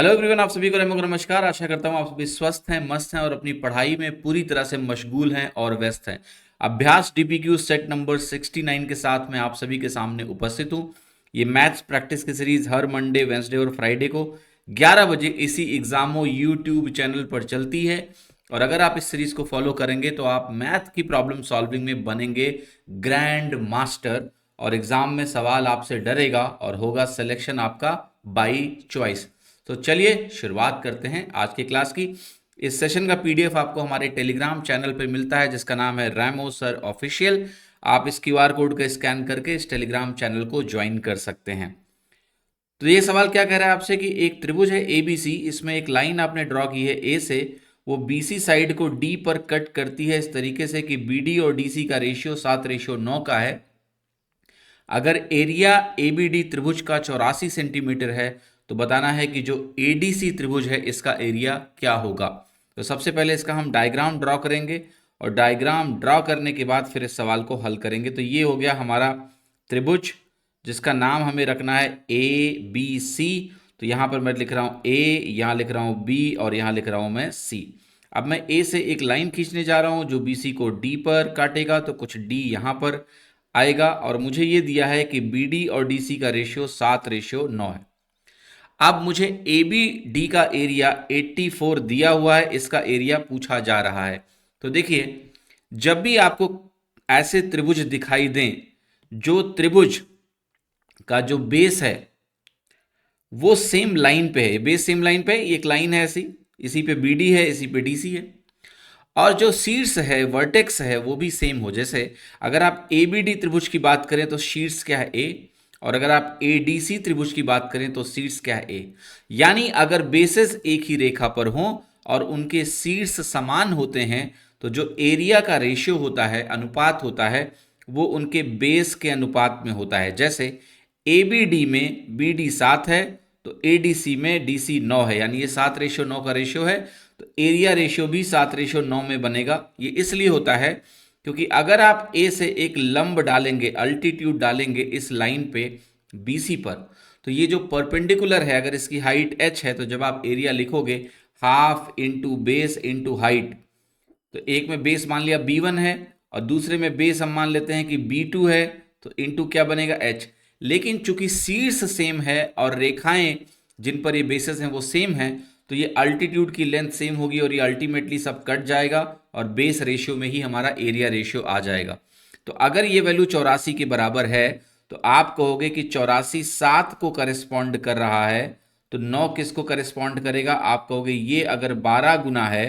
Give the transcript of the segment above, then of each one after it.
Hello everyone, आप सभी को नमस्कार। आशा करता हूँ आप सभी स्वस्थ हैं, मस्त हैं और अपनी पढ़ाई में पूरी तरह से मशगूल हैं और व्यस्त हैं। अभ्यास डीपीक्यू सेट नंबर 69 के साथ मैं आप सभी के सामने उपस्थित हूँ। ये मैथ्स प्रैक्टिस की सीरीज हर मंडे, वेंसडे और फ्राइडे को 11 बजे इसी एग्जामो यूट्यूब चैनल पर चलती है। और अगर आप इस सीरीज को फॉलो करेंगे तो आप मैथ की प्रॉब्लम सॉल्विंग में बनेंगे ग्रैंड मास्टर और एग्जाम में सवाल आपसे डरेगा और होगा सिलेक्शन आपका बाई चॉइस। तो चलिए शुरुआत करते हैं आज की क्लास की। इस सेशन का पीडीएफ आपको हमारे टेलीग्राम चैनल पर मिलता है जिसका नाम है रैमो सर ऑफिशियल। आप इस क्यूआर कोड का स्कैन करके इस टेलीग्राम चैनल को ज्वाइन कर सकते हैं। तो ये सवाल क्या कह रहा है आपसे कि एक त्रिभुज है एबीसी, इसमें एक लाइन आपने ड्रॉ की है ए से, वो बीसी साइड को डी पर कट करती है इस तरीके से कि बीडी और डीसी का रेशियो 7:9 का है। अगर एरिया एबीडी त्रिभुज का 84 सेंटीमीटर है तो बताना है कि जो एडीसी त्रिभुज है इसका एरिया क्या होगा। तो सबसे पहले इसका हम डायग्राम ड्रॉ करेंगे और डायग्राम ड्रॉ करने के बाद फिर इस सवाल को हल करेंगे। तो ये हो गया हमारा त्रिभुज जिसका नाम हमें रखना है ए बी सी। तो यहाँ पर मैं लिख रहा हूँ ए, यहाँ लिख रहा हूँ बी और यहाँ लिख रहा हूँ मैं सी। अब मैं ए से एक लाइन खींचने जा रहा हूँ जो बी सी को डी पर काटेगा, तो कुछ डी यहाँ पर आएगा और मुझे ये दिया है कि बी डी और डी सी का रेशियो 7:9 है। अब मुझे ए बी डी का एरिया 84 दिया हुआ है, इसका एरिया पूछा जा रहा है। तो देखिए, जब भी आपको ऐसे त्रिभुज दिखाई दें जो त्रिभुज का जो बेस है वो सेम लाइन पे है, बेस सेम लाइन पे है, एक लाइन है ऐसी, इसी पे बी डी है, इसी पे डी सी है, और जो शीर्ष है वर्टेक्स है वो भी सेम हो। जैसे अगर आप ए बी डी त्रिभुज की बात करें तो शीर्ष क्या है ए, और अगर आप ए डी सी त्रिभुज की बात करें तो शीर्ष क्या है ए। यानी अगर बेसेस एक ही रेखा पर हों और उनके शीर्ष समान होते हैं तो जो एरिया का रेशियो होता है, अनुपात होता है, वो उनके बेस के अनुपात में होता है। जैसे ए बी डी में बी डी 7 है तो ए डी सी में डी सी 9 है, यानी ये 7:9 का रेशियो है, तो एरिया रेशियो भी 7:9 में बनेगा। ये इसलिए होता है क्योंकि अगर आप ए से एक लंब डालेंगे, अल्टीट्यूड डालेंगे इस लाइन पे बीसी पर, तो ये जो परपेंडिकुलर है अगर इसकी हाइट h है तो जब आप एरिया लिखोगे half into base into height, तो एक में बेस मान लिया b1 है और दूसरे में बेस हम मान लेते हैं कि b2 है, तो इंटू क्या बनेगा h। लेकिन चूंकि शीर्ष सेम है और रेखाएं जिन पर ये बेसिस हैं वो सेम हैं, तो ये अल्टीट्यूड की लेंथ सेम होगी और ये अल्टीमेटली सब कट जाएगा और बेस रेशियो में ही हमारा एरिया रेशियो आ जाएगा। तो अगर ये वैल्यू 84 के बराबर है तो आप कहोगे कि 84 7 को करेस्पॉन्ड कर रहा है, तो 9 किसको करेस्पॉन्ड करेगा? आप कहोगे ये अगर 12 गुना है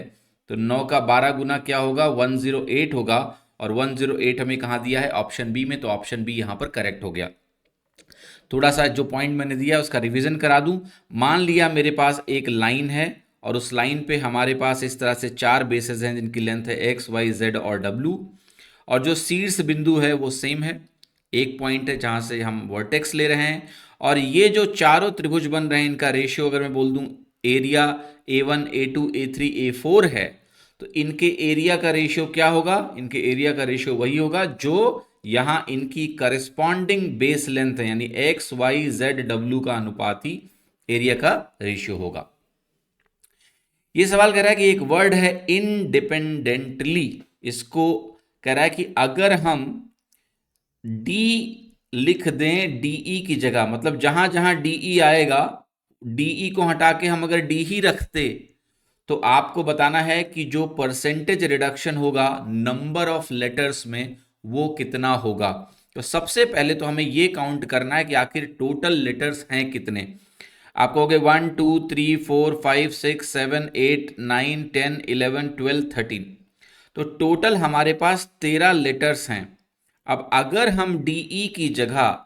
तो 9 का 12 गुना क्या होगा? 108 होगा, और 108 हमें कहाँ दिया है? ऑप्शन बी में, तो ऑप्शन बी यहाँ पर करेक्ट हो गया। थोड़ा सा जो पॉइंट मैंने दिया उसका रिवीजन करा दूं। मान लिया मेरे पास एक लाइन है और उस लाइन पे हमारे पास इस तरह से 4 बेसेस हैं जिनकी लेंथ है एक्स वाई जेड और डब्ल्यू, और जो शीर्ष बिंदु है वो सेम है, एक पॉइंट है जहां से हम वर्टेक्स ले रहे हैं, और ये जो चारों त्रिभुज बन रहे हैं इनका रेशियो अगर मैं बोल दूं area A1 A2 A3 A4 है, तो इनके एरिया का रेशियो क्या होगा? इनके एरिया का रेशियो वही होगा जो यहां इनकी करस्पॉन्डिंग बेस लेंथ है, यानी एक्स वाई जेड डब्ल्यू का अनुपात ही एरिया का रेशियो होगा। ये सवाल कह रहा है कि एक वर्ड है इंडिपेंडेंटली, इसको कह रहा है कि अगर हम डी लिख दें डीई की जगह, मतलब जहां जहां डीई आएगा डीई को हटा के हम अगर डी ही रखते, तो आपको बताना है कि जो परसेंटेज रिडक्शन होगा नंबर ऑफ लेटर्स में वो कितना होगा। तो सबसे पहले तो हमें ये काउंट करना है कि आखिर टोटल लेटर्स हैं कितने। आप कहोगे 1 2 3 4 5 6 7 8 9 10 11 12 13, तो टोटल हमारे पास 13 लेटर्स हैं। अब अगर हम डीई की जगह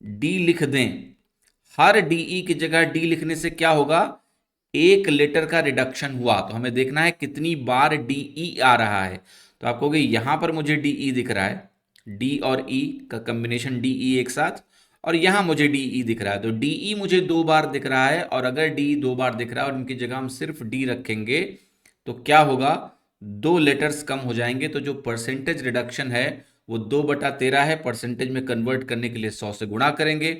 डी लिख दें, हर डीई की जगह डी लिखने से क्या होगा? एक लेटर का रिडक्शन हुआ। तो हमें देखना है कितनी बार डीई आ रहा है। तो आप कहोगे यहां पर मुझे डीई दिख रहा है, डी और ई का कॉम्बिनेशन डीई एक साथ, और यहां मुझे डीई दिख रहा है, तो डीई मुझे 2 बार दिख रहा है, और अगर डी 2 बार दिख रहा है और इनकी जगह हम सिर्फ डी रखेंगे तो क्या होगा? 2 लेटर्स कम हो जाएंगे। तो जो परसेंटेज रिडक्शन है वो 2/13 है। परसेंटेज में कन्वर्ट करने के लिए 100 से गुणा करेंगे।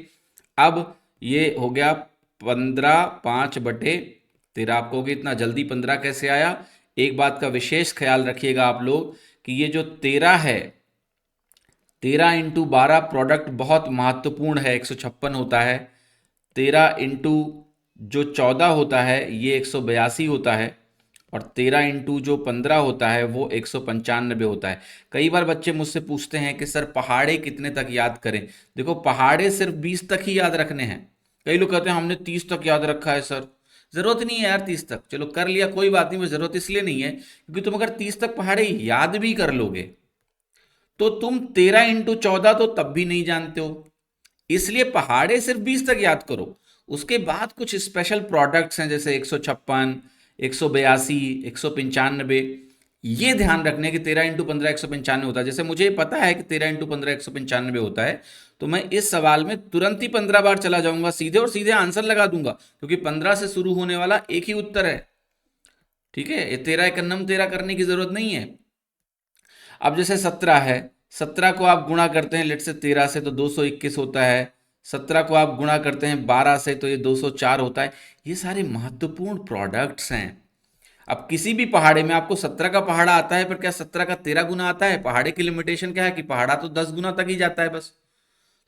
अब ये हो गया 15 5/13। आप कहोगे इतना जल्दी 15 कैसे आया? एक बात का विशेष ख्याल रखिएगा आप लोग कि ये जो 13 है, 13 × 12 प्रोडक्ट बहुत महत्वपूर्ण है, 156 होता है। 13 इंटू जो 14 होता है ये 182 होता है, और 13 इंटू जो 15 होता है वो 195 होता है। कई बार बच्चे मुझसे पूछते हैं कि सर पहाड़े कितने तक याद करें? देखो, पहाड़े सिर्फ 20 तक ही याद रखने हैं। कई लोग कहते हैं हमने 30 तक याद रखा है सर। जरूरत नहीं है यार 30 तक, चलो कर लिया कोई बात नहीं, वो जरूरत इसलिए नहीं है क्योंकि तुम अगर 30 तक पहाड़े याद भी कर लोगे तो तुम 13 × 14 तो तब भी नहीं जानते हो। इसलिए पहाड़े सिर्फ 20 तक याद करो। उसके बाद कुछ स्पेशल प्रोडक्ट्स हैं जैसे 156, 182, 195। ये ध्यान रखने कि 13 × 15 195 होता है। जैसे मुझे पता है कि 13 × 15 195 होता है, तो मैं इस सवाल में तुरंत ही 15 बार चला जाऊंगा सीधे और सीधे आंसर लगा दूंगा, क्योंकि 15 से शुरू होने वाला एक ही उत्तर है। ठीक है, ये 13 एकन्नम 13 करने की जरूरत नहीं है। अब जैसे 17 है, 17 को आप गुणा करते हैं लेट से 13 से तो 221 होता है। 17 को आप गुणा करते हैं 12 से तो ये 204 होता है। ये सारे महत्वपूर्ण प्रोडक्ट्स हैं। अब किसी भी पहाड़े में आपको 17 का पहाड़ा आता है, पर क्या 17 का 13 गुना आता है? पहाड़े की लिमिटेशन क्या है कि पहाड़ा तो 10 गुना तक ही जाता है बस।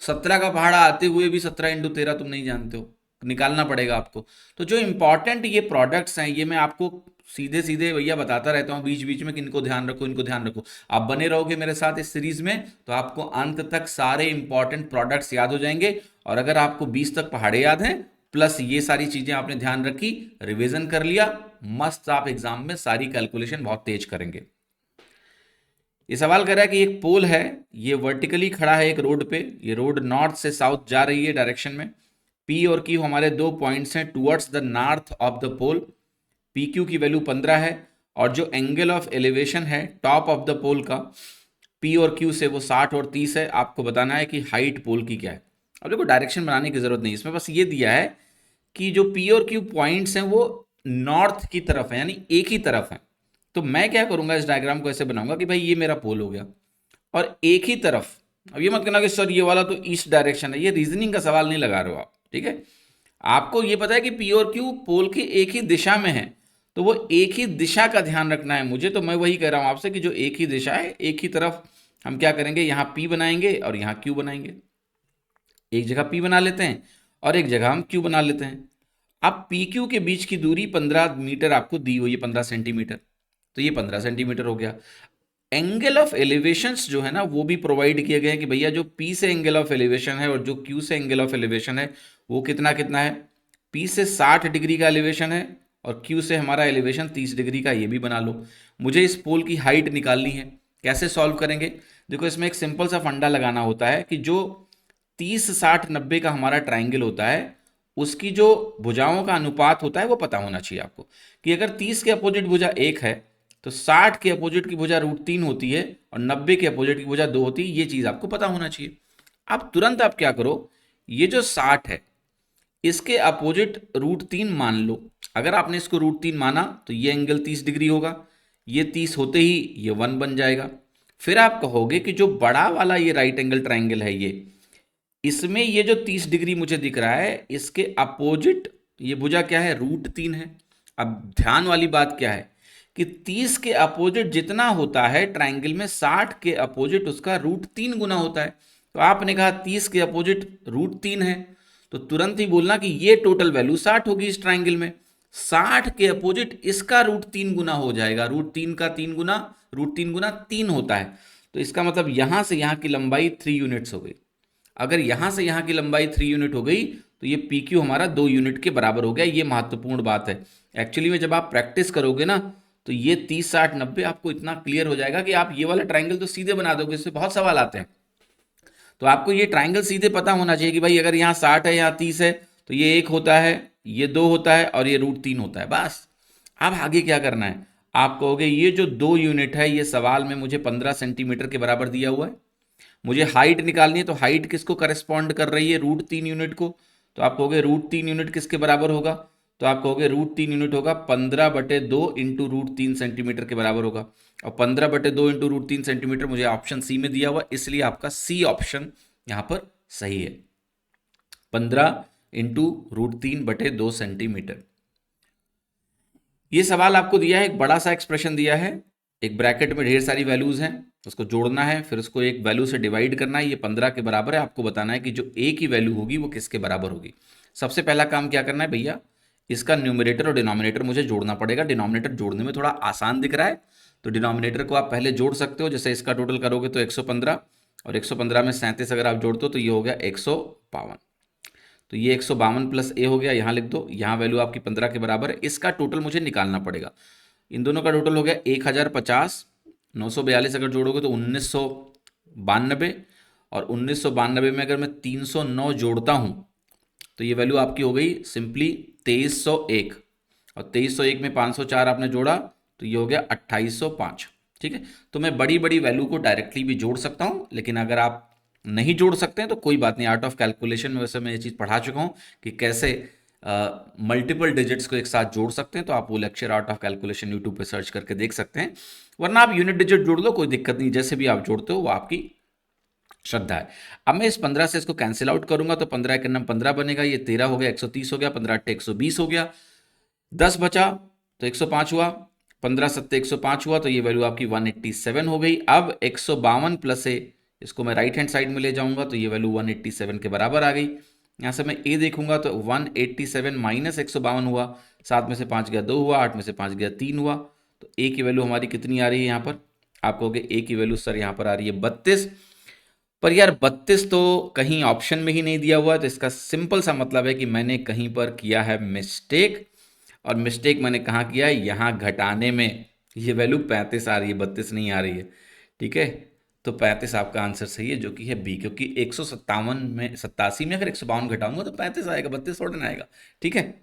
17 का पहाड़ा आते हुए भी 17 × 13 तुम नहीं जानते हो, निकालना पड़ेगा आपको। तो जो इंपॉर्टेंट ये प्रोडक्ट्स हैं ये मैं आपको सीधे सीधे भैया बताता रहता हूँ बीच बीच में कि इनको ध्यान रखो, इनको ध्यान रखो। आप बने रहोगे मेरे साथ इस सीरीज में तो आपको अंत तक सारे इंपॉर्टेंट प्रोडक्ट्स याद हो जाएंगे। और अगर आपको 20 तक पहाड़े याद हैं प्लस ये सारी चीजें आपने ध्यान रखी, रिवीजन कर लिया, मस्त आप एग्जाम में सारी कैलकुलेशन बहुत तेज करेंगे। ये सवाल कर रहा है कि एक पोल है, ये वर्टिकली खड़ा है एक रोड पे। ये रोड नॉर्थ से साउथ जा रही है डायरेक्शन में। पी और क्यू हमारे दो पॉइंट्स हैं towards the north of the pole. P Q की वैल्यू 15 है और जो एंगल ऑफ एलिवेशन है टॉप ऑफ द पोल का पी और क्यू से वो 60 और 30 है। आपको बताना है कि हाइट पोल की क्या है। अब देखो डायरेक्शन बनाने की जरूरत नहीं, इसमें बस ये दिया है कि जो पी और क्यू पॉइंट्स हैं वो नॉर्थ की तरफ है, यानी एक ही तरफ है। तो मैं क्या करूंगा, इस डायग्राम को ऐसे बनाऊंगा कि भाई ये मेरा पोल हो गया और एक ही तरफ। अब ये मत कहना कि सर ये वाला तो ईस्ट डायरेक्शन है, ये रीजनिंग का सवाल नहीं लगा रहे हो आप। ठीक है, आपको ये पता है कि पी और क्यू पोल की एक ही दिशा में है, तो वो एक ही दिशा का ध्यान रखना है मुझे। तो मैं वही कह रहा हूं आपसे कि जो एक ही दिशा है, एक ही तरफ हम क्या करेंगे, यहां पी बनाएंगे और यहां क्यू बनाएंगे। एक जगह पी बना लेते हैं और एक जगह हम क्यू बना लेते हैं। अब पी क्यू के बीच की दूरी 15 मीटर आपको दी हुई है, 15 सेंटीमीटर, तो ये 15 सेंटीमीटर हो गया। एंगल ऑफ एलिवेशंस जो है ना वो भी प्रोवाइड किए गए हैं कि भैया जो पी से एंगल ऑफ एलिवेशन है और जो क्यू से एंगल ऑफ एलिवेशन है वो कितना कितना है। पी से 60 डिग्री का एलिवेशन है और क्यू से हमारा एलिवेशन 30 डिग्री का, ये भी बना लो। मुझे इस पोल की हाइट निकालनी है, कैसे सॉल्व करेंगे? देखो इसमें एक सिंपल सा फंडा लगाना होता है कि जो 30 60 90 का हमारा ट्राइंगल होता है उसकी जो भुजाओं का अनुपात होता है वो पता होना चाहिए आपको, कि अगर 30 के अपोजिट भुजा 1 है तो 60 के अपोजिट की भुजा √3 होती है और 90 के अपोजिट की भुजा 2 होती है। ये चीज आपको पता होना चाहिए। अब तुरंत आप क्या करो, ये जो 60 है इसके अपोजिट √3 मान लो। अगर आपने इसको √3 माना तो ये एंगल 30 डिग्री होगा, ये 30 होते ही ये 1 बन जाएगा। फिर आप कहोगे कि जो बड़ा वाला ये राइट एंगल ट्राइंगल है ये, इसमें ये जो 30 डिग्री मुझे दिख रहा है इसके अपोजिट ये भुजा क्या है, √3 है। अब ध्यान वाली बात क्या है कि 30 के अपोजिट जितना होता है ट्राइंगल में 60 के अपोजिट उसका √3 गुना होता है। तो आपने कहा 30 के अपोजिट √3 है तो तुरंत ही बोलना कि ये टोटल वैल्यू 60 होगी इस ट्राइंगल में। 60 के अपोजिट इसका √3 गुना हो जाएगा, √3 का 3 गुना, √3 गुना 3 होता है। तो इसका मतलब यहां से यहां की लंबाई 3 यूनिट्स हो गई। अगर यहां से यहां की लंबाई 3 यूनिट हो गई तो ये पी क्यू हमारा 2 यूनिट के बराबर हो गया। ये महत्वपूर्ण बात है। एक्चुअली में जब आप प्रैक्टिस करोगे ना तो ये 30 60 90 आपको इतना क्लियर हो जाएगा कि आप ये वाला ट्राइंगल तो सीधे बना दोगे। इससे बहुत सवाल आते हैं, तो आपको ये ट्राइंगल सीधे पता होना चाहिए कि भाई अगर यहाँ 60 है यहाँ 30 है तो ये 1 होता है, ये 2 होता है और ये √3 होता है। बस अब आगे क्या करना है, आप कहोगे ये जो 2 यूनिट है ये सवाल में मुझे 15 सेंटीमीटर के बराबर दिया हुआ है, मुझे हाइट निकालनी है। तो हाइट किसको करस्पॉन्ड कर रही है, √3 यूनिट को। तो आप कहोगे √3 यूनिट किसके बराबर होगा, तो आप कहोगे √3 यूनिट होगा 15/2 इंटू √3 सेंटीमीटर के बराबर होगा। और 15/2 इंटू √3 सेंटीमीटर मुझे ऑप्शन सी में दिया हुआ, इसलिए आपका सी ऑप्शन यहां पर सही है। 15 इंटू √3/2 सेंटीमीटर। ये सवाल आपको दिया है, एक बड़ा सा एक्सप्रेशन दिया है, एक ब्रैकेट में ढेर सारी वैल्यूज हैं, उसको जोड़ना है, फिर उसको एक वैल्यू से डिवाइड करना है। ये 15 के बराबर है। आपको बताना है कि जो ए की वैल्यू होगी वो किसके बराबर होगी। सबसे पहला काम क्या करना है भैया, इसका न्यूमरेटर और डिनोमिनेटर मुझे जोड़ना पड़ेगा। डिनोमिनेटर जोड़ने में थोड़ा आसान दिख रहा है, तो डिनोमिनेटर को आप पहले जोड़ सकते हो। जैसे इसका टोटल करोगे तो 115, और 115 में 37 अगर आप जोड़ते हो तो ये हो गया 152। तो ये 152 प्लस ए हो गया, यहाँ लिख दो। यहाँ वैल्यू आपकी 15 के बराबर है। इसका टोटल मुझे निकालना पड़ेगा। इन दोनों का टोटल हो गया 1050, 942 अगर जोड़ोगे तो 1992, और 1992 में अगर मैं 309 जोड़ता हूँ तो ये वैल्यू आपकी हो गई सिंपली 2301, और 2301 में 504 आपने जोड़ा तो ये हो गया 2805। ठीक है, तो मैं बड़ी बड़ी वैल्यू को डायरेक्टली भी जोड़ सकता हूँ, लेकिन अगर आप नहीं जोड़ सकते हैं तो कोई बात नहीं। आर्ट ऑफ कैलकुलेशन में वैसे मैं ये चीज़ पढ़ा चुका हूँ कि कैसे मल्टीपल डिजिट्स को एक साथ जोड़ सकते हैं। तो आप वो lecture art of calculation YouTube पे सर्च करके देख सकते हैं, वरना आप यूनिट डिजिट जोड़ लो, कोई दिक्कत नहीं। जैसे भी आप जोड़ते हो वो आपकी श्रद्धा है। अब मैं इस 15 से इसको कैंसिल आउट करूंगा तो 15 के नाम 15 बनेगा, ये 13 हो गया, 130 हो गया, 15 अट्ठे 120 हो गया, 10 बचा तो 105 हुआ, 15 सत्ते 105 हुआ, तो ये वैल्यू आपकी 187 हो गई। अब 152 प्लस ए, इसको मैं राइट हैंड साइड में ले जाऊंगा तो ये वैल्यू 187 के बराबर आ गई। यहाँ से मैं ए देखूंगा तो 187 माइनस 152 हुआ, 7 में से 5 गया 2 हुआ, 8 में से 5 गया 3 हुआ, तो ए की वैल्यू हमारी कितनी आ रही है यहाँ पर? आप कहोगे ए की वैल्यू सर यहाँ पर आ रही है 32, पर यार 32 तो कहीं ऑप्शन में ही नहीं दिया हुआ है, तो इसका सिंपल सा मतलब है कि मैंने कहीं पर किया है मिस्टेक। और मिस्टेक मैंने कहाँ किया है? यहाँ घटाने में। ये वैल्यू 35 आ रही है, 32 नहीं आ रही है। ठीक है, तो 35 आपका आंसर सही है, जो कि है बी, क्योंकि 157 में 87 में अगर 152 घटाऊंगा तो 35 आएगा, 32 थोड़ा ना आएगा। ठीक है,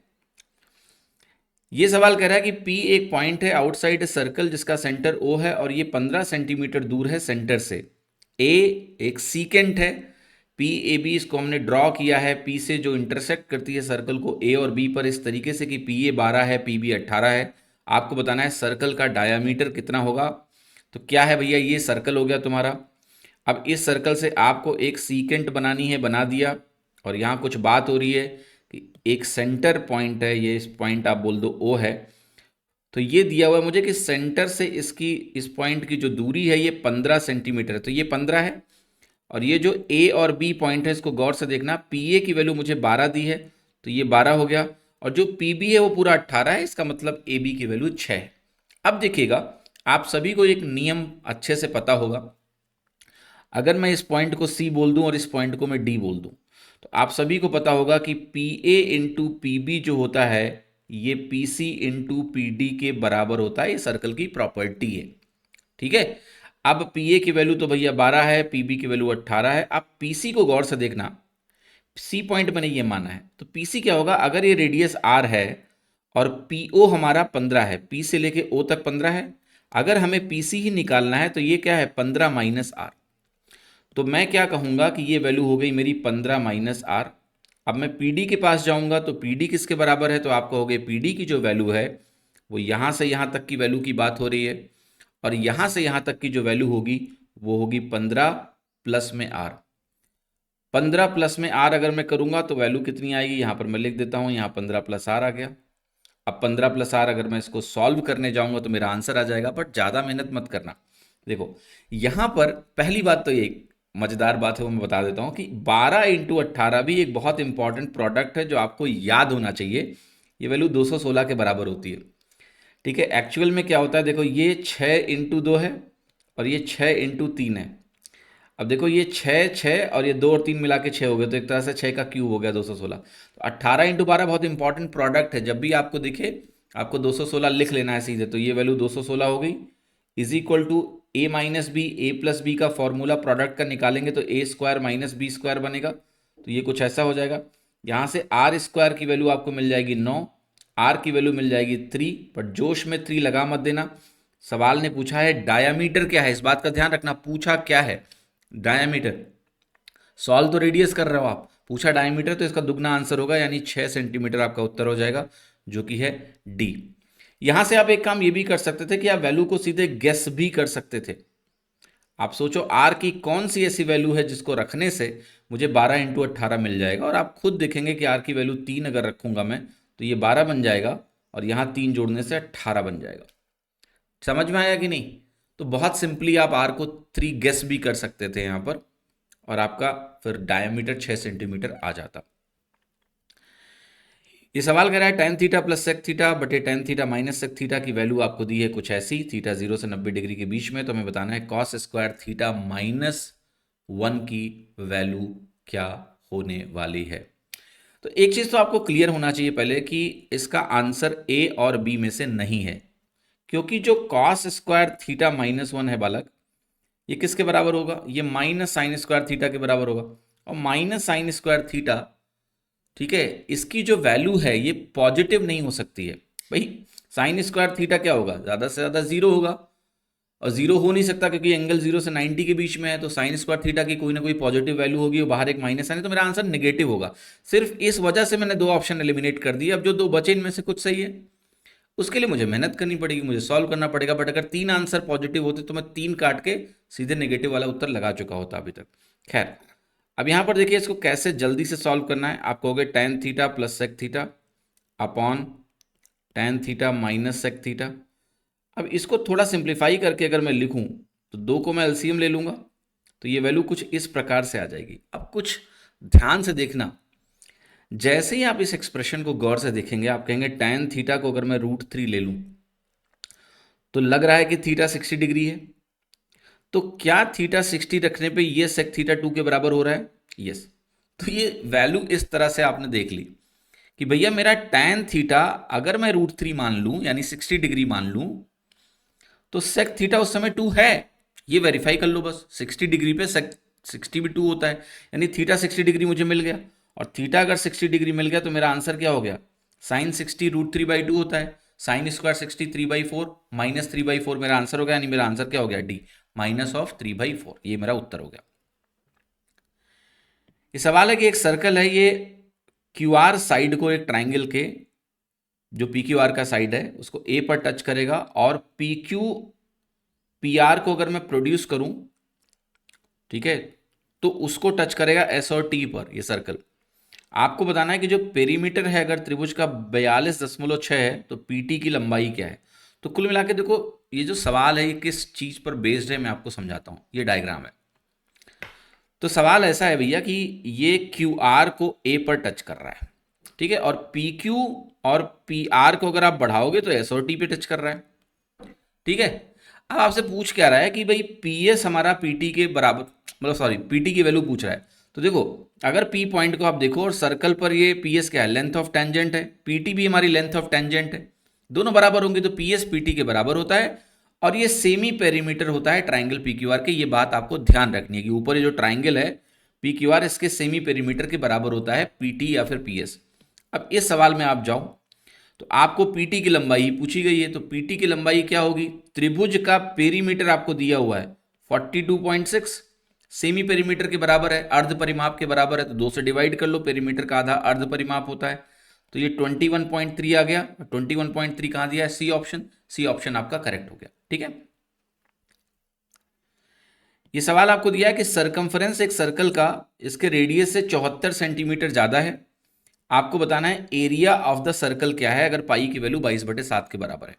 ये सवाल कह रहा है कि P एक पॉइंट है आउटसाइड ए सर्कल जिसका सेंटर O है और ये 15 सेंटीमीटर दूर है सेंटर से। A एक सीकेंट है, पी ए बी इसको हमने ड्रॉ किया है P से जो इंटरसेक्ट करती है सर्कल को A और B पर इस तरीके से कि PA 12 है, PB 18 है। आपको बताना है सर्कल का डायामीटर कितना होगा। तो क्या है भैया, ये सर्कल हो गया तुम्हारा। अब इस सर्कल से आपको एक सीकेंट बनानी है, बना दिया, और यहाँ कुछ बात हो रही है कि एक सेंटर पॉइंट है, ये इस पॉइंट आप बोल दो O है। तो ये दिया हुआ है मुझे कि सेंटर से इसकी इस पॉइंट की जो दूरी है ये 15 सेंटीमीटर है, तो ये 15 है। और ये जो A और B पॉइंट है इसको गौर से देखना, PA की वैल्यू मुझे 12 दी है तो ये 12 हो गया, और जो PB है वो पूरा 18 है, इसका मतलब AB की वैल्यू 6 है। अब देखिएगा, आप सभी को एक नियम अच्छे से पता होगा, अगर मैं इस पॉइंट को C बोल दूं और इस पॉइंट को मैं D बोल दूं, तो आप सभी को पता होगा कि PA इंटू PB जो होता है ये PC इंटू PD के बराबर होता है। ये सर्कल की प्रॉपर्टी है। ठीक है, अब PA की वैल्यू तो भैया 12 है, PB की वैल्यू 18 है। अब PC को गौर से देखना, C पॉइंट मैंने ये माना है, तो PC क्या होगा, अगर ये रेडियस R है और PO हमारा 15 है, P से लेके O तक 15 है, अगर हमें PC ही निकालना है तो ये क्या है 15 माइनस R। तो मैं क्या कहूंगा कि ये वैल्यू हो गई मेरी 15 माइनस R। अब मैं PD के पास जाऊंगा तो PD किसके बराबर है, तो आप कहोगे PD की जो वैल्यू है वो यहां से यहां तक की वैल्यू की बात हो रही है, और यहां से यहां तक की जो वैल्यू होगी वो होगी 15 प्लस में R। 15 प्लस में R अगर मैं करूंगा तो वैल्यू कितनी आएगी, यहां पर मैं लिख देता हूं, यहां 15 प्लस R आ गया। अब 15 प्लस R अगर मैं इसको सॉल्व करने जाऊंगा तो मेरा आंसर आ जाएगा, बट ज़्यादा मेहनत मत करना। देखो यहां पर पहली बात तो ये मज़ेदार बात है वो मैं बता देता हूं कि 12 इंटू 18 भी एक बहुत इंपॉर्टेंट प्रोडक्ट है जो आपको याद होना चाहिए। ये वैल्यू 216 के बराबर होती है। ठीक है, एक्चुअल में क्या होता है, देखो ये 6 इंटू 2 है और ये 6 इंटू 3 है। अब देखो ये 6 6 और ये 2 और 3 मिला के 6 हो गए, तो एक तरह से 6 का क्यूब हो गया 216। तो 18 इंटू 12 बहुत इंपॉर्टेंट प्रोडक्ट है, जब भी आपको दिखे आपको 216 लिख लेना है सीधे। तो ये वैल्यू 216 हो गई, is equal to A minus B, A plus B का फॉर्मूला प्रोडक्ट का निकालेंगे तो A square minus B square बनेगा, तो ये कुछ ऐसा हो जाएगा। यहाँ से आर स्क्वायर की वैल्यू आपको मिल जाएगी 9, आर की वैल्यू मिल जाएगी 3, बट जोश में 3 लगा मत देना। सवाल ने पूछा है डायामीटर क्या है, इस बात का ध्यान रखना, पूछा क्या है डायामीटर। सॉल्व तो रेडियस कर रहे हो आप, पूछा डायमीटर, तो इसका दुगना आंसर होगा, यानी 6 सेंटीमीटर आपका उत्तर हो जाएगा, जो कि है डी। यहां से आप एक काम ये भी कर सकते थे कि आप वैल्यू को सीधे गेस भी कर सकते थे। आप सोचो आर की कौन सी ऐसी वैल्यू है जिसको रखने से मुझे 12 × 18 मिल जाएगा। और आप खुद देखेंगे कि आर की वैल्यू 3 अगर रखूंगा मैं तो ये 12 बन जाएगा और यहाँ 3 जोड़ने से 18 बन जाएगा। समझ में आया कि नहीं? तो बहुत सिंपली आप आर को 3 गेस भी कर सकते थे यहाँ पर और आपका फिर डायमीटर 6 सेंटीमीटर आ जाता। ये सवाल कह रहा है tan theta plus sec theta बटे tan theta minus sec theta की वैल्यू आपको दी है कुछ ऐसी, थीटा 0 से 90 डिग्री के बीच में। तो हमें बताना है कॉस स्क्वायर थीटा -1 की वैल्यू क्या होने वाली है। तो एक चीज तो आपको क्लियर होना चाहिए पहले कि इसका आंसर ए और बी में से नहीं है, क्योंकि जो कॉस स्क्वायर थीटा -1 है बालक, ये किसके बराबर होगा? ये माइनस साइन स्क्वायर थीटा के बराबर होगा। और माइनस साइन स्क्वायर थीटा, ठीक है, इसकी जो वैल्यू है ये पॉजिटिव नहीं हो सकती है भाई। साइन स्क्वायर थीटा क्या होगा? ज्यादा से ज्यादा 0 होगा, और 0 हो नहीं सकता क्योंकि एंगल 0 से 90 के बीच में है। तो साइन स्क्वायर थीटा की कोई ना कोई पॉजिटिव वैल्यू होगी और बाहर एक माइनस साइन है, तो मेरा आंसर नेगेटिव होगा। सिर्फ इस वजह से मैंने 2 ऑप्शन एलिमिनेट कर दिए। अब जो 2 बचे इनमें से कुछ सही है, उसके लिए मुझे मेहनत करनी पड़ेगी, मुझे सॉल्व करना पड़ेगा। बट अगर 3 आंसर पॉजिटिव होते तो मैं 3 काट के सीधे नेगेटिव वाला उत्तर लगा चुका होता अभी तक। खैर, अब यहां पर देखिए इसको कैसे जल्दी से सॉल्व करना है। आप कहोगे tan theta plus sec theta upon tan theta minus sec theta. अब इसको थोड़ा सिंप्लीफाई करके अगर मैं लिखूं तो 2 को मैं एलसीएम ले लूंगा, तो ये वैल्यू कुछ इस प्रकार से आ जाएगी। अब कुछ ध्यान से देखना, जैसे ही आप इस एक्सप्रेशन को गौर से देखेंगे आप कहेंगे tan थीटा को अगर मैं √3 ले लूं तो लग रहा है कि थीटा 60 डिग्री है। तो क्या थीटा 60 रखने पे ये सेक थीटा 2 के बराबर हो रहा है? यस। तो ये वैल्यू इस तरह से आपने देख ली कि भैया मेरा tan थीटा अगर मैं √3 मान लूं यानी 60 डिग्री मान लूं तो सेक थीटा उस समय 2 है। ये वेरीफाई कर लो बस, 60 डिग्री पे सेक 60 भी 2 होता है, यानी थीटा 60 डिग्री मुझे मिल गया। और थीटा अगर 60 डिग्री मिल गया तो मेरा आंसर क्या हो गया? साइन 60 √3/2 होता है, साइन स्क्वायर 60 3/4 माइनस 3/4 मेरा आंसर हो गया। यानी मेरा आंसर क्या हो गया? डी -3/4। ये मेरा उत्तर हो गया। ये सवाल है कि एक सर्कल है, ये क्यू आर साइड को एक ट्राइंगल के जो पी क्यू आर का साइड है उसको ए पर टच करेगा, और पी क्यू पी आर को अगर मैं प्रोड्यूस करूं, ठीक है, तो उसको टच करेगा एस और टी पर ये सर्कल। आपको बताना है कि जो पेरीमीटर है अगर त्रिभुज का 42.6 है तो पीटी की लंबाई क्या है। तो कुल मिला के देखो ये जो सवाल है ये किस चीज पर बेस्ड है मैं आपको समझाता हूं। ये डायग्राम है, तो सवाल ऐसा है भैया कि ये क्यू आर को ए पर टच कर रहा है, ठीक है, और पी क्यू और पी आर को अगर आप बढ़ाओगे तो एस और टी पे टच कर रहा है, ठीक है। अब आपसे पूछ क्या रहा है कि भाई पी एस हमारा पीटी के बराबर, मतलब सॉरी पीटी की वैल्यू पूछ रहा है। तो देखो अगर पी पॉइंट को आप देखो और सर्कल पर ये पी एस क्या है? लेंथ ऑफ टेंजेंट है। पीटी भी हमारी लेंथ ऑफ टेंजेंट है, दोनों बराबर होंगे तो पी एस पीटी के बराबर होता है। और ये सेमी पेरीमीटर होता है ट्राइंगल पी क्यू आर के। ये बात आपको ध्यान रखनी है कि ऊपर ये जो ट्राइंगल है पी क्यू आर इसके सेमी पेरीमीटर के बराबर होता है पीटी या फिर पी एस। अब इस सवाल में आप जाओ तो आपको पीटी की लंबाई पूछी गई है, तो पीटी की लंबाई क्या होगी? त्रिभुज का पेरीमीटर आपको दिया हुआ है 42.6, सेमी पेरीमीटर के बराबर है, अर्ध परिमाप के बराबर है, तो 2 से डिवाइड कर लो, पेरीमीटर का आधा अर्ध परिमाप होता है, तो ये 21.3 आ गया। 21.3 कहां दिया है? C option. सी ऑप्शन आपका करेक्ट हो गया, ठीक है। ये सवाल आपको दिया है कि सरकमफरेंस एक सर्कल का इसके रेडियस से 74 सेंटीमीटर ज्यादा है। आपको बताना है एरिया ऑफ द सर्कल क्या है अगर पाई की वैल्यू 22/7 के बराबर है।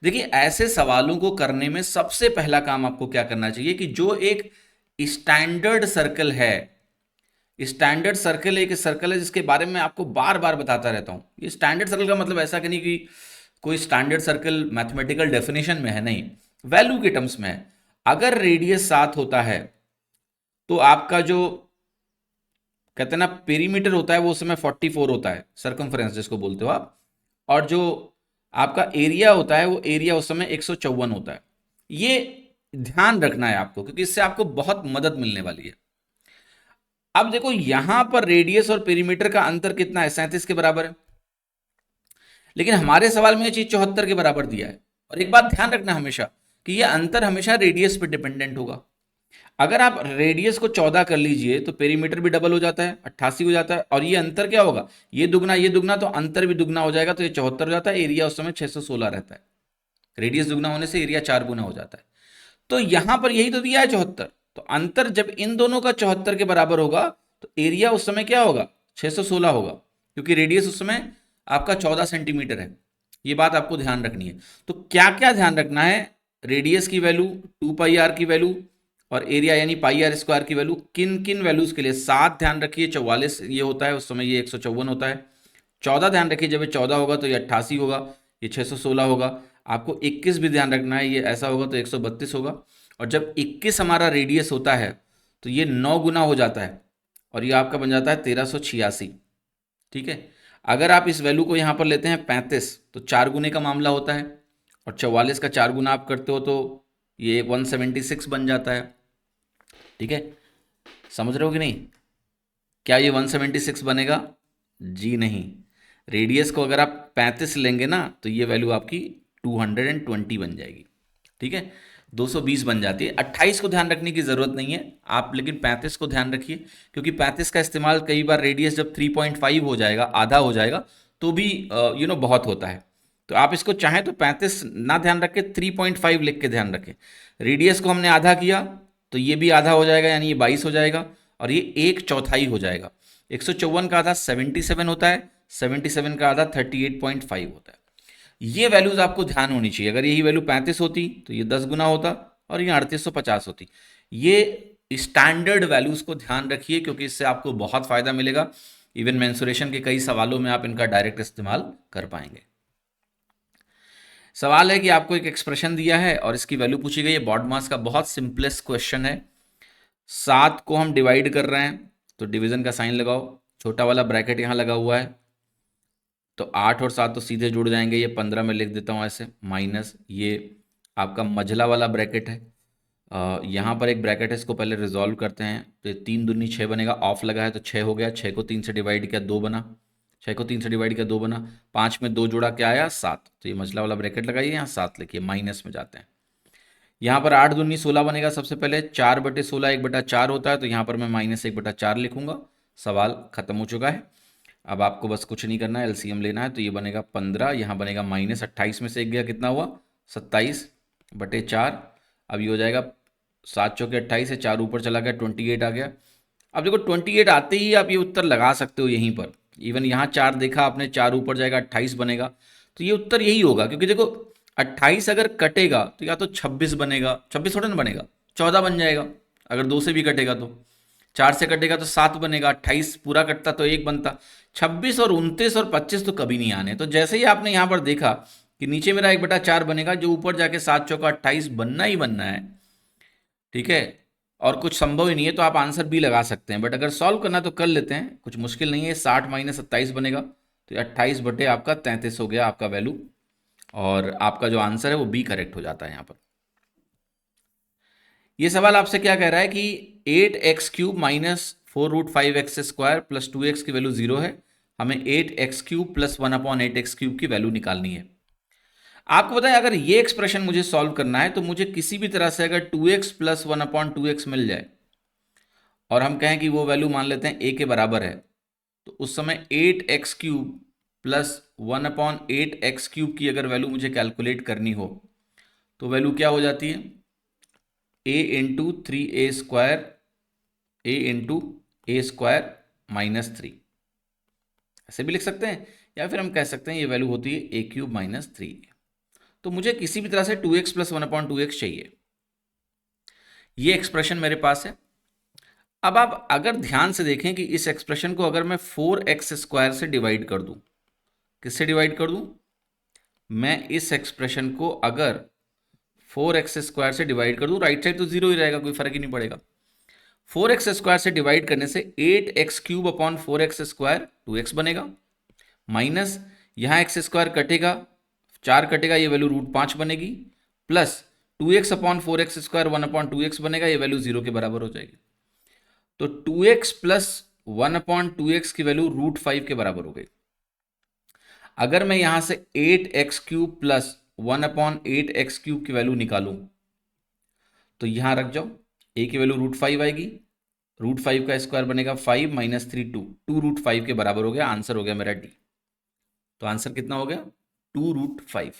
देखिए ऐसे सवालों को करने में सबसे पहला काम आपको क्या करना चाहिए कि जो एक स्टैंडर्ड सर्कल है, स्टैंडर्ड सर्कल एक सर्कल है जिसके बारे में आपको बार बार बताता रहता हूं। ये स्टैंडर्ड सर्कल का मतलब ऐसा कि नहीं कि कोई स्टैंडर्ड सर्कल मैथमेटिकल डेफिनेशन में है, नहीं, वैल्यू के टर्म्स में है। अगर रेडियस 7 होता है तो आपका जो कहते हैं ना पेरीमीटर होता है वो उस समय 44 होता है, सरकमफ्रेंस जिसको बोलते हो आप, और जो आपका एरिया होता है वो एरिया उस समय 154 होता है। ये ध्यान रखना है आपको क्योंकि इससे आपको बहुत मदद मिलने वाली है। अब देखो यहां पर रेडियस और पेरीमीटर का अंतर कितना है? 37 के बराबर है, लेकिन हमारे सवाल में ये चीज 74 के बराबर दिया है। और एक बात ध्यान रखना हमेशा कि ये अंतर हमेशा रेडियस पे डिपेंडेंट होगा। अगर आप रेडियस को 14 कर लीजिए तो पेरीमीटर भी डबल हो जाता है, 88 हो जाता है, और ये अंतर क्या होगा? ये दुगना तो अंतर भी दुगना हो जाएगा, तो ये 74 हो जाता है। एरिया उस समय 616 रहता है। रेडियस दुगना होने से एरिया 4 गुना हो जाता है। तो यहां पर यही तो दिया है 74। तो अंतर जब इन दोनों का 74 के बराबर होगा तो एरिया उस समय क्या होगा, 616 होगा, क्योंकि रेडियस उस समय आपका 14 सेंटीमीटर है। ये बात आपको ध्यान रखनी है। तो क्या क्या ध्यान रखना है, रेडियस की वैल्यू, 2 पाई आर की वैल्यू, और एरिया यानी पाई आर स्क्वायर की वैल्यू, किन किन वैल्यूज के लिए। 7 ध्यान रखिए 44 ये होता है, उस समय ये 154 होता है। 14 ध्यान रखिए, जब ये 14 होगा तो ये 88 होगा, ये 616 होगा। आपको 21 भी ध्यान रखना है, ये ऐसा होगा तो 132 होगा। और जब 21 हमारा रेडियस होता है तो ये 9 गुना हो जाता है और ये आपका बन जाता है 1386। ठीक है। अगर आप इस वैल्यू को यहाँ पर लेते हैं 35 तो 4 गुने का मामला होता है, और 44 का 4 गुना आप करते हो तो ये 176 बन जाता है। ठीक है, समझ रहे हो कि नहीं। क्या ये 176 बनेगा? जी नहीं। रेडियस को अगर आप 35 लेंगे ना तो ये वैल्यू आपकी 220 बन जाएगी। ठीक है, 220 बन जाती है। 28 को ध्यान रखने की ज़रूरत नहीं है आप, लेकिन 35 को ध्यान रखिए, क्योंकि 35 का इस्तेमाल कई बार रेडियस जब 3.5 हो जाएगा, आधा हो जाएगा, तो भी बहुत होता है। तो आप इसको चाहें तो 35 ना ध्यान रखें, 3.5 लिख के ध्यान रखें। रेडियस को हमने आधा किया तो ये भी आधा हो जाएगा, यानी ये 22 हो जाएगा, और ये 1/4 हो जाएगा। 154 का आधा 77 होता है, 77 का आधा 38.5 होता है। ये वैल्यूज आपको ध्यान होनी चाहिए। अगर यही वैल्यू 35 होती तो ये 10 गुना होता, और ये 3850 होती। ये स्टैंडर्ड वैल्यूज को ध्यान रखिए, क्योंकि इससे आपको बहुत फायदा मिलेगा। इवन मेंसुरेशन के कई सवालों में आप इनका डायरेक्ट इस्तेमाल कर पाएंगे। सवाल है कि आपको एक एक्सप्रेशन दिया है और इसकी वैल्यू पूछी गई है। बॉड मास का बहुत सिंपलेस्ट क्वेश्चन है। 7 को हम डिवाइड कर रहे हैं तो डिवीजन का साइन लगाओ, छोटा वाला ब्रैकेट यहाँ लगा हुआ है, तो 8 और 7 तो सीधे जुड़ जाएंगे, ये 15 में लिख देता हूँ ऐसे, माइनस ये आपका मझला वाला ब्रैकेट है। यहाँ पर एक ब्रैकेट है, इसको पहले रिजॉल्व करते हैं। तो ये 3 दूनी 6 बनेगा, ऑफ लगा है तो 6 हो गया, 6 को 3 से डिवाइड किया 2 बना, 6 को 3 से डिवाइड किया 2 बना, 5 में 2 जोड़ा क्या आया 7, तो ये मझला वाला ब्रैकेट लगाइए, यहाँ 7 लिखिए, माइनस में जाते हैं। यहाँ पर 8 दूनी 16 बनेगा, सबसे पहले 4/16 1/4 होता है, तो यहाँ पर मैं -1/4 लिखूंगा। सवाल खत्म हो चुका है। अब आपको बस कुछ नहीं करना है, एलसीएम लेना है, तो ये बनेगा 15, यहाँ बनेगा -28 में से एक गया, कितना हुआ 27/4। अब ये हो जाएगा 7 चौके 28 है, 4 ऊपर चला गया 28 आ गया। अब देखो 28 आते ही आप ये उत्तर लगा सकते हो यहीं पर। इवन यहाँ 4 देखा आपने, 4 ऊपर जाएगा 28 बनेगा, तो ये उत्तर यही होगा। क्योंकि देखो 28 अगर कटेगा तो या तो 26 बनेगा, 26 थोड़ा ना बनेगा, 14 बन जाएगा। अगर 2 से भी कटेगा तो 4 से कटेगा तो 7 बनेगा, 28 पूरा कटता तो 1 बनता। 26 और 29 और 25 तो कभी नहीं आने। तो जैसे ही आपने यहाँ पर देखा कि नीचे मेरा 1/4 बनेगा, जो ऊपर जाके 7 चौका 28 बनना ही बनना है। ठीक है, और कुछ संभव ही नहीं है तो आप आंसर बी लगा सकते हैं, बट अगर सॉल्व करना तो कर लेते हैं, कुछ मुश्किल नहीं है। 60 - 27 बनेगा, तो 28 बटे आपका 33 हो गया आपका वैल्यू, और आपका जो आंसर है वो बी करेक्ट हो जाता है यहाँ पर। ये सवाल आपसे क्या कह रहा है कि 8x³ - 4√5x² प्लस 2x की वैल्यू 0 है, हमें 8x³ प्लस 1/8x³ की वैल्यू निकालनी है। आपको पता है अगर ये एक्सप्रेशन मुझे सॉल्व करना है तो मुझे किसी भी तरह से अगर 2x प्लस 1/2x मिल जाए, और हम कहें कि वो वैल्यू मान लेते हैं a के बराबर है, तो उस समय 8x³ प्लस 1/8x³ की अगर वैल्यू मुझे कैलकुलेट करनी हो तो वैल्यू क्या हो जाती है, a into 3a², a into a² - 3, ऐसे भी लिख सकते हैं, या फिर हम कह सकते हैं ये वैल्यू होती है a³ - 3। तो मुझे किसी भी तरह से 2x प्लस 1/2x चाहिए। ये एक्सप्रेशन मेरे पास है। अब आप अगर ध्यान से देखें कि इस एक्सप्रेशन को अगर मैं 4x² से डिवाइड कर दूं, किससे डिवाइड कर दूं, मैं इस एक्सप्रेशन को अगर 4x² से डिवाइड कर दूं, राइट साइड तो 0 ही रहेगा, कोई फर्क ही नहीं पड़ेगा। 4x² से डिवाइड करने से 8x³ अपॉन 4x² 2x बनेगा, माइनस यहां x² कटेगा, 4 कटेगा, ये वैल्यू √5 बनेगी, plus 2x upon 4x² 1/2x बनेगा, ये वैल्यू 0 के बराबर हो जाएगी। तो 2x प्लस 1/2x की वैल्यू √5 के बराबर हो गई। अगर मैं यहां से 8x³ प्लस 1/8x³ की वैल्यू निकालूं तो यहां रख जाओ, a की वैल्यू √5 आएगी, √5 का स्क्वायर बनेगा 5 - 3 2, 2√5 के बराबर हो गया। आंसर हो गया मेरा डी। तो आंसर कितना हो गया, 2√5।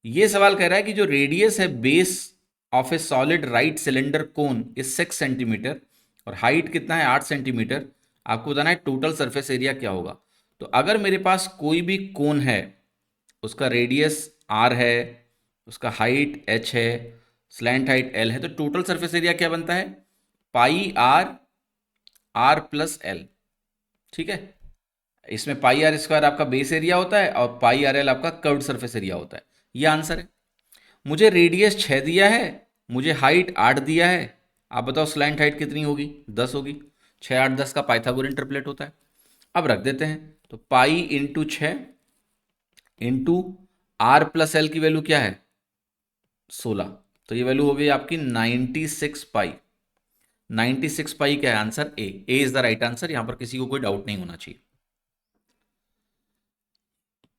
ये सवाल कह रहा है कि जो रेडियस है base of A solid right cylinder cone is 6 centimetre, और हाइट कितना है 8 सेंटीमीटर, आपको बताना है टोटल सरफेस एरिया क्या होगा। तो अगर मेरे पास कोई भी कोन है, उसका रेडियस r है, उसका हाइट h है, स्लैंट हाइट l है, तो टोटल सरफेस एरिया क्या बनता है, पाई r प्लस l। ठीक है, इसमें पाई आर स्क्वायर आपका बेस एरिया होता है और पाई आर एल आपका कर्व्ड सरफेस एरिया होता है। ये आंसर है। मुझे रेडियस 6 दिया है, मुझे हाइट 8 दिया है, आप बताओ स्लैंट हाइट कितनी होगी, 10 होगी। 6 8 10 का पाइथागोरन ट्रिपलेट होता है। अब रख देते हैं, तो pi into 6 into R plus L की वैल्यू क्या है 16, तो ये वैल्यू हो गई आपकी 96 पाई। 96 पाई क्या है answer, A is the right answer. यहां पर किसी को कोई डाउट नहीं होना चाहिए।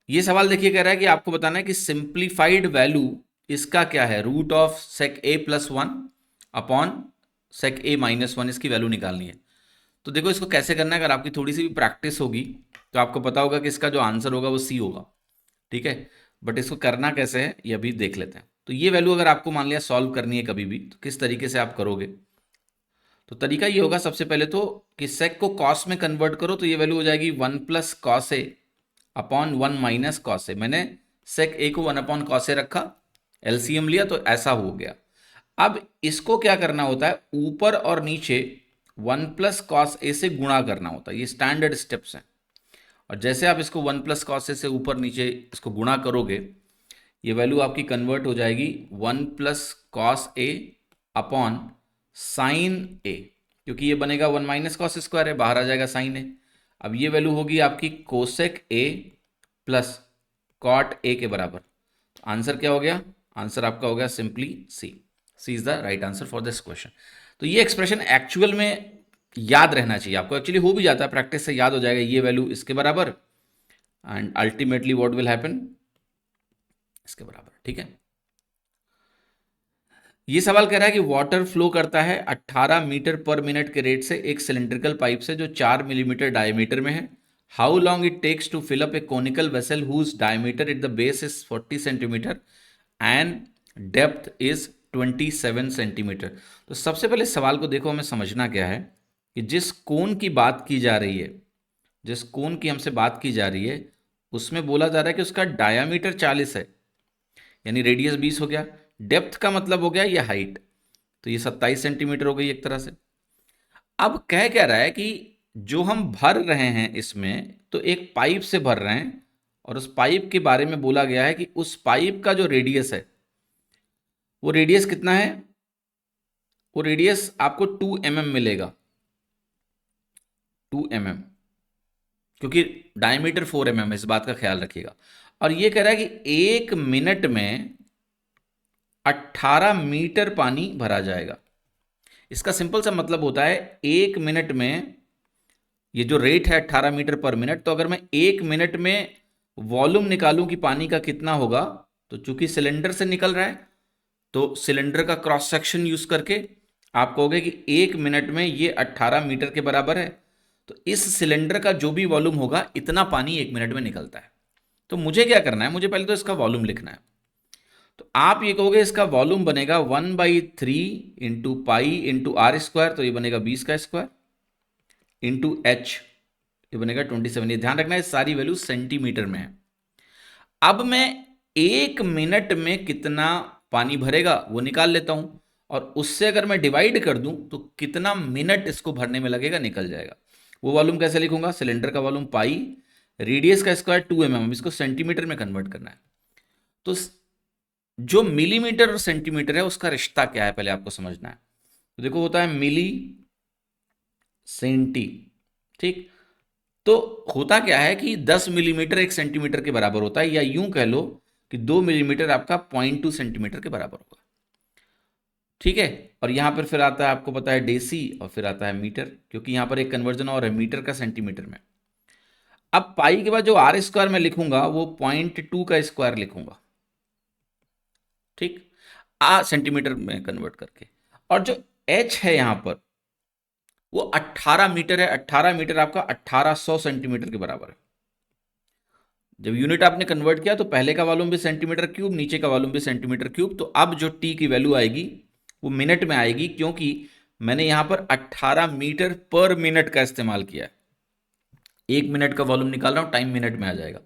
ये सवाल देखिए, कह रहा है कि आपको बताना है कि सिंप्लीफाइड वैल्यू इसका क्या है, root of sec A plus 1 upon sec A minus 1, इसकी वैल्यू निकालनी है। तो देखो इसको कैसे करना है, अगर आपकी थोड़ी सी भी प्रैक्टिस होगी तो आपको पता होगा कि इसका जो आंसर होगा वो सी होगा। ठीक है, बट इसको करना कैसे है ये अभी देख लेते हैं। तो ये वैल्यू अगर आपको मान लिया सॉल्व करनी है कभी भी, तो किस तरीके से आप करोगे, तो तरीका ये होगा सबसे पहले तो कि सेक को कॉस में कन्वर्ट करो, तो ये वैल्यू हो जाएगी 1 plus cos A upon 1 minus cos A. मैंने सेक ए को 1 अपॉन कॉस ए रखा, एलसीएम लिया तो ऐसा हो गया। अब इसको क्या करना होता है, ऊपर और नीचे 1 प्लस कॉस ए से गुणा करना होता है, ये स्टैंडर्ड स्टेप्स हैं। और जैसे आप इसको 1 प्लस कॉस ए से ऊपर नीचे इसको गुणा करोगे, ये वैल्यू आपकी कन्वर्ट हो जाएगी 1 plus cos A upon sine ए, क्योंकि ये बनेगा 1 माइनस कॉस स्क्वायर है, बाहर आ जाएगा साइन ए। अब ये वैल्यू होगी आपकी cosec A plus cot A के बराबर। तो आंसर क्या हो गया, आंसर आपका हो गया simply C. C is the right answer for this question. तो ये एक्सप्रेशन एक्चुअल में याद रहना चाहिए आपको, एक्चुअली हो भी जाता है, प्रैक्टिस से याद हो जाएगा ये वैल्यू इसके बराबर, and ultimately what will happen, इसके बराबर। ठीक है, ये सवाल कह रहा है कि वाटर फ्लो करता है 18 मीटर पर मिनट के रेट से एक सिलेंड्रिकल पाइप से जो 4 मिलीमीटर डायमीटर में है। How long it takes to fill up a conical vessel whose diameter at the base is 40 centimetre and depth is 27 centimetre. तो सबसे पहले सवाल को देखो, हमें समझना क्या है कि जिस कोन की बात की जा रही है, जिस कोन की हमसे बात की जा रही है, उसमें बोला जा रहा है कि उसका डायामीटर 40 है, यानी रेडियस 20 हो गया। डेप्थ का मतलब हो गया ये हाइट, तो ये 27 सेंटीमीटर हो गई एक तरह से। अब कह क्या रहा है कि जो हम भर रहे हैं इसमें, तो एक पाइप से भर रहे हैं, और उस पाइप के बारे में बोला गया है कि उस पाइप का जो रेडियस है, वो रेडियस कितना है, वो रेडियस आपको 2 mm मिलेगा, 2 mm, क्योंकि डायमीटर 4 mm, इस बात का ख्याल रखिएगा। और ये कह रहा है कि 1 मिनट में 18 मीटर पानी भरा जाएगा। इसका सिंपल सा मतलब होता है 1 मिनट में, ये जो रेट है 18 मीटर पर मिनट, तो अगर मैं 1 मिनट में वॉल्यूम निकालूं कि पानी का कितना होगा, तो चूंकि सिलेंडर से निकल रहा है, तो सिलेंडर का क्रॉस सेक्शन यूज करके आप कहोगे कि 1 मिनट में ये 18 मीटर के बराबर है, तो इस सिलेंडर का जो भी वॉल्यूम होगा इतना पानी 1 मिनट में निकलता है। तो मुझे क्या करना है, मुझे पहले तो इसका वॉल्यूम लिखना है। तो आप ये कहोगे इसका वॉल्यूम बनेगा 1/3 into pi into R square, तो ये बनेगा 20 का स्क्वायर, इंटू एच, ये बनेगा 27। ये ध्यान रखना है सारी वैल्यू सेंटीमीटर में है। अब मैं 1 मिनट में कितना पानी भरेगा वो निकाल लेता हूं, और उससे अगर मैं डिवाइड कर दूं तो कितना मिनट इसको भरने में लगेगा निकल जाएगा। वो वॉल्यूम कैसे लिखूंगा, सिलेंडर का वॉल्यूम पाई, रेडियस का स्क्वायर 2 mm, इसको सेंटीमीटर में कन्वर्ट करना है। तो जो मिलीमीटर और सेंटीमीटर है उसका रिश्ता क्या है पहले आपको समझना है। तो देखो होता है मिली सेंटी, ठीक। तो होता क्या है कि 10 मिलीमीटर 1 सेंटीमीटर के बराबर होता है, या यूं कह लो कि 2 मिलीमीटर आपका 0.2 सेंटीमीटर के बराबर होगा। ठीक है, और यहां पर फिर आता है आपको पता है डेसी, और फिर आता है मीटर, क्योंकि यहां पर एक कन्वर्जन और है मीटर का सेंटीमीटर में। अब पाई के बाद जो आर स्क्वायर में लिखूंगा वो 0.2 का स्क्वायर लिखूंगा, ठीक, सेंटीमीटर में कन्वर्ट करके। और जो एच है यहां पर वो 18 मीटर है, 18 मीटर आपका 1800 सेंटीमीटर के बराबर है। जब यूनिट आपने कन्वर्ट किया तो पहले का वॉल्यूम भी सेंटीमीटर क्यूब, नीचे का वॉल्यूम भी सेंटीमीटर क्यूब। तो अब जो टी की वैल्यू आएगी वो मिनट में आएगी, क्योंकि मैंने यहां पर 18 मीटर पर मिनट का इस्तेमाल किया है। 1 मिनट का वॉल्यूम निकाल रहा हूं, टाइम मिनट में आ जाएगा।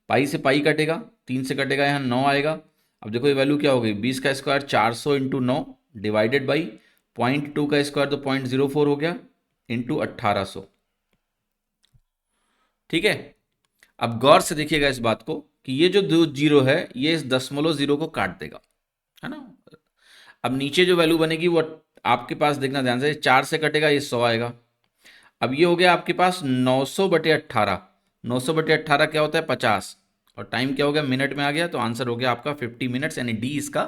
पाई से पाई कटेगा, 3 से कटेगा, यहाँ 9 आएगा। अब देखो ये वैल्यू क्या हो गई, 20 का स्क्वायर 400 इंटू 9 डिवाइडेड बाई 0.2 का स्क्वायर तो 0.04 हो गया इंटू 1800। ठीक है। अब गौर से देखिएगा इस बात को कि ये जो दो जीरो है ये इस दशमलव जीरो को काट देगा, है ना। अब नीचे जो वैल्यू बनेगी वो आपके पास देखना ध्यान से, 4 से कटेगा ये 100 आएगा। अब ये हो गया आपके पास 900/18। 900/18 क्या होता है, 50। और टाइम क्या हो गया, मिनट में आ गया, तो आंसर हो गया आपका 50 मिनट्स, यानी डी इसका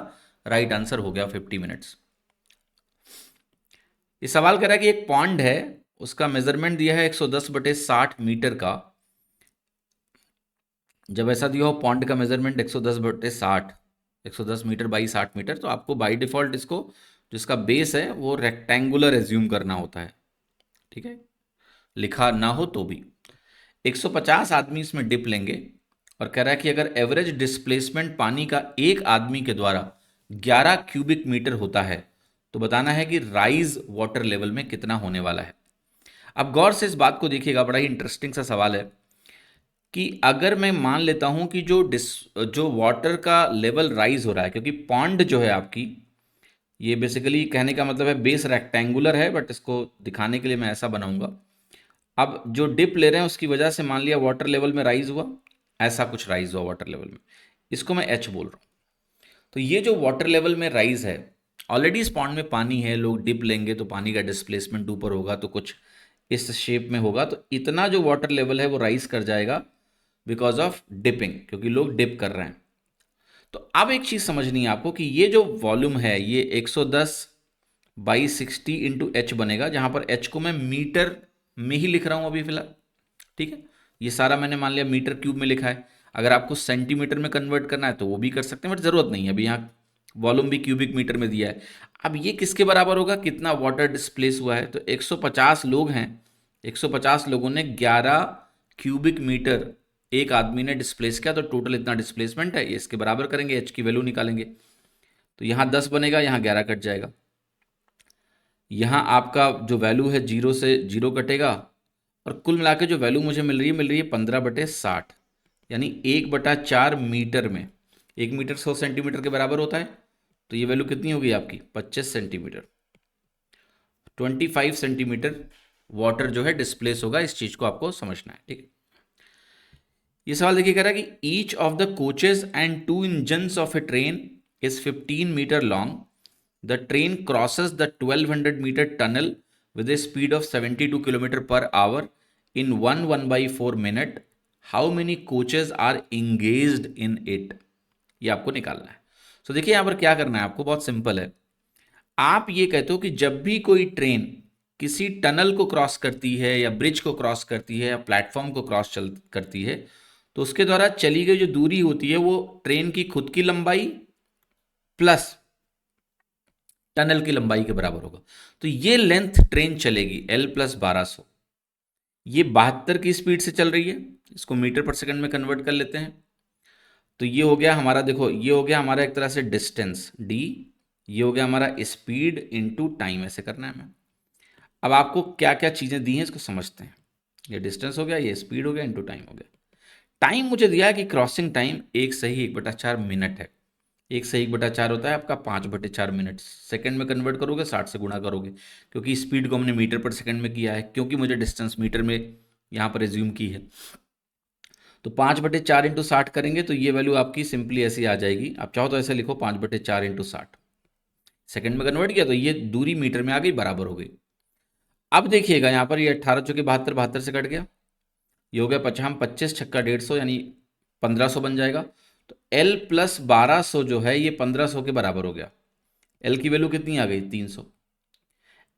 राइट आंसर हो गया 50 मिनट्स। ये सवाल कर रहा है कि एक पॉन्ड है, उसका मेजरमेंट दिया है 110/60 मीटर का। जब ऐसा दिया हो पॉन्ड का मेजरमेंट 110/60, 110 मीटर बाई 60 मीटर, तो आपको बाय डिफॉल्ट इसको जिसका बेस है वो रेक्टेंगुलर एज्यूम करना होता है। ठीक है, लिखा ना हो तो भी 150 आदमी इसमें डिप लेंगे और कह रहा है कि अगर एवरेज डिस्प्लेसमेंट पानी का एक आदमी के द्वारा 11 क्यूबिक मीटर होता है तो बताना है कि राइज वाटर लेवल में कितना होने वाला है। अब गौर से इस बात को देखिएगा, बड़ा ही इंटरेस्टिंग सा सवाल है कि अगर मैं मान लेता हूं कि जो वाटर का लेवल राइज हो रहा है, क्योंकि पॉन्ड जो है आपकी, ये बेसिकली कहने का मतलब है बेस रेक्टेंगुलर है, बट इसको दिखाने के लिए मैं ऐसा बनाऊंगा। अब जो डिप ले रहे हैं उसकी वजह से मान लिया वाटर लेवल में राइज हुआ, ऐसा कुछ राइज हुआ वाटर लेवल में, इसको मैं एच बोल रहा हूं। तो ये जो वाटर लेवल में राइज है, ऑलरेडी इस पॉन्ड में पानी है, लोग डिप लेंगे तो पानी का डिस्प्लेसमेंट ऊपर होगा, तो कुछ इस शेप में होगा, तो इतना जो वाटर लेवल है वो राइज कर जाएगा बिकॉज ऑफ डिपिंग, क्योंकि लोग डिप कर रहे हैं। तो अब एक चीज समझनी है आपको कि ये जो वॉल्यूम है ये 110/60 इंटू एच बनेगा, जहां पर एच को मैं मीटर में ही लिख रहा हूं अभी फिलहाल। ठीक है, ये सारा मैंने मान लिया मीटर क्यूब में लिखा है। अगर आपको सेंटीमीटर में कन्वर्ट करना है तो वो भी कर सकते हैं, बट जरूरत नहीं है, अभी यहाँ वॉल्यूम भी क्यूबिक मीटर में दिया है। अब ये किसके बराबर होगा, कितना वाटर डिस्प्लेस हुआ है, तो 150 लोग हैं, 150 लोगों ने 11 क्यूबिक मीटर एक आदमी ने डिस्प्लेस किया, तो टोटल इतना डिस्प्लेसमेंट है, ये इसके बराबर करेंगे, एच की वैल्यू निकालेंगे। तो यहाँ 10 बनेगा, यहाँ 11 कट जाएगा, यहाँ आपका जो वैल्यू है 0 से 0 कटेगा, और कुल मिला के जो वैल्यू मुझे मिल रही है 15/60, यानी 1/4 मीटर में। 1 मीटर 100 सेंटीमीटर के बराबर होता है, तो ये वैल्यू कितनी होगी आपकी 25 सेंटीमीटर, 25 सेंटीमीटर वाटर जो है डिस्प्लेस होगा। इस चीज को आपको समझना है। ठीक है, ये सवाल देखिए, कह रहा है कि each of the coaches and 2 engines of a train is 15 metre long, the train crosses the 1200 metre tunnel with a speed of 72 kilometre per hour in 1/4 minute, how many coaches are engaged in it, ये आपको निकालना है। सो देखिए यहां पर क्या करना है आपको, बहुत सिंपल है। आप ये कहते हो कि जब भी कोई ट्रेन किसी टनल को क्रॉस करती है या ब्रिज को क्रॉस करती है या प्लेटफॉर्म को क्रॉस करती है, तो उसके द्वारा चली गई जो दूरी होती है वो ट्रेन की खुद की लंबाई प्लस टनल की लंबाई के बराबर होगा। तो ये लेंथ ट्रेन चलेगी L + 1200, ये 72 की स्पीड से चल रही है, इसको मीटर पर सेकंड में कन्वर्ट कर लेते हैं। तो ये हो गया हमारा, देखो ये हो गया हमारा एक तरह से डिस्टेंस d, ये हो गया हमारा स्पीड इनटू टाइम, ऐसे करना है हमें। अब आपको क्या क्या चीजें दी हैं इसको समझते हैं। ये डिस्टेंस हो गया, ये स्पीड हो गया, इनटू टाइम हो गया। टाइम मुझे दिया है कि क्रॉसिंग टाइम 1 सही 1/4 मिनट है। 1 से 1/4 होता है आपका 5/4 मिनट। सेकंड में कन्वर्ट करोगे 60 से गुणा करोगे, क्योंकि स्पीड को हमने मीटर पर सेकंड में किया है, क्योंकि मुझे डिस्टेंस मीटर में यहाँ पर एज्यूम की है। तो 5/4 इंटू 60 करेंगे तो ये वैल्यू आपकी सिंपली ऐसी आ जाएगी। आप चाहो तो ऐसे लिखो 5/4 इंटू 60, सेकंड में कन्वर्ट किया तो ये दूरी मीटर में आ गई, बराबर हो गई। अब देखिएगा यहाँ पर ये 18 चौके 72, 72 से कट गया, ये हो गया 25 छक्का 150, यानी 1500 बन जाएगा। तो L + 1200 जो है ये 1500 के बराबर हो गया। L की वैल्यू कितनी आ गई 300।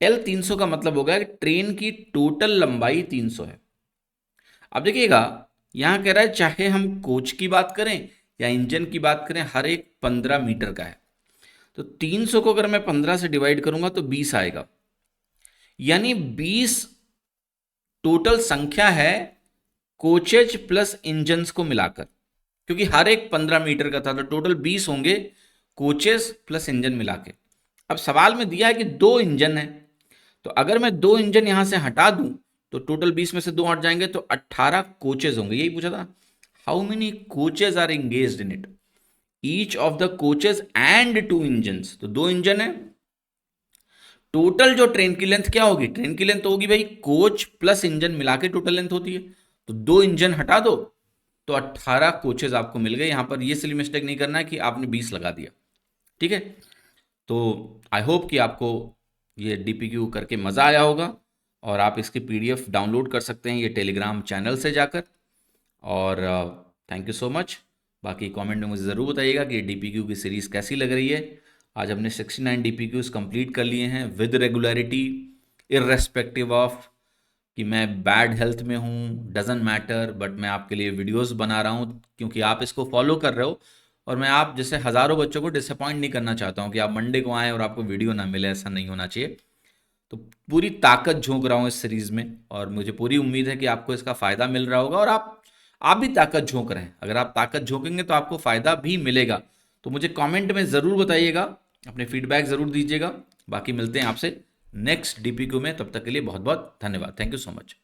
L 300 का मतलब हो गया कि ट्रेन की टोटल लंबाई 300 है। अब देखिएगा यहां कह रहा है चाहे हम कोच की बात करें या इंजन की बात करें, हर एक 15 मीटर का है। तो 300 को अगर मैं 15 से डिवाइड करूंगा तो 20 आएगा, यानी 20 टोटल संख्या है कोचेज प्लस इंजन्स को मिलाकर, क्योंकि हर एक 15 मीटर का था, तो टोटल 20 होंगे कोचेस प्लस इंजन मिला के। अब सवाल में दिया है कि 2 इंजन है, तो अगर मैं 2 इंजन यहां से हटा दूं तो टोटल 20 में से 2 हट जाएंगे तो 18 कोचेज होंगे, यही पूछा था। How many coaches are engaged in it, each of the coaches and 2 engine, तो 2 इंजन है, टोटल जो ट्रेन की लेंथ क्या होगी, ट्रेन की लेंथ होगी भाई कोच प्लस इंजन मिला के टोटल लेंथ होती है, तो 2 इंजन हटा दो तो 18 कोचेज आपको मिल गए। यहां पर ये सिली मिस्टेक नहीं करना है कि आपने 20 लगा दिया, ठीक है। तो आई होप कि आपको ये डीपीक्यू करके मज़ा आया होगा, और आप इसकी पीडीएफ डाउनलोड कर सकते हैं ये टेलीग्राम चैनल से जाकर। और थैंक यू सो मच। बाकी कमेंट में मुझे ज़रूर बताइएगा कि डीपीक्यू की सीरीज़ कैसी लग रही है। आज हमने 69 डीपीक्यूज कंप्लीट कर लिए हैं विद रेगुलरिटी, इर्रेस्पेक्टिव ऑफ कि मैं बैड हेल्थ में हूँ, डजेंट मैटर, बट मैं आपके लिए वीडियोस बना रहा हूँ क्योंकि आप इसको फॉलो कर रहे हो, और मैं आप जैसे हज़ारों बच्चों को डिसअपॉइंट नहीं करना चाहता हूँ कि आप मंडे को आएँ और आपको वीडियो ना मिले, ऐसा नहीं होना चाहिए। तो पूरी ताकत झोंक रहा हूँ इस सीरीज़ में, और मुझे पूरी उम्मीद है कि आपको इसका फ़ायदा मिल रहा होगा, और आप भी ताकत झोंक रहे हैं। अगर आप ताकत झोंकेंगे तो आपको फ़ायदा भी मिलेगा। तो मुझे कमेंट में ज़रूर बताइएगा, अपने फीडबैक ज़रूर दीजिएगा। बाकी मिलते हैं आपसे नेक्स्ट डीपीक्यू में, तब तक के लिए बहुत बहुत धन्यवाद। Thank you so much.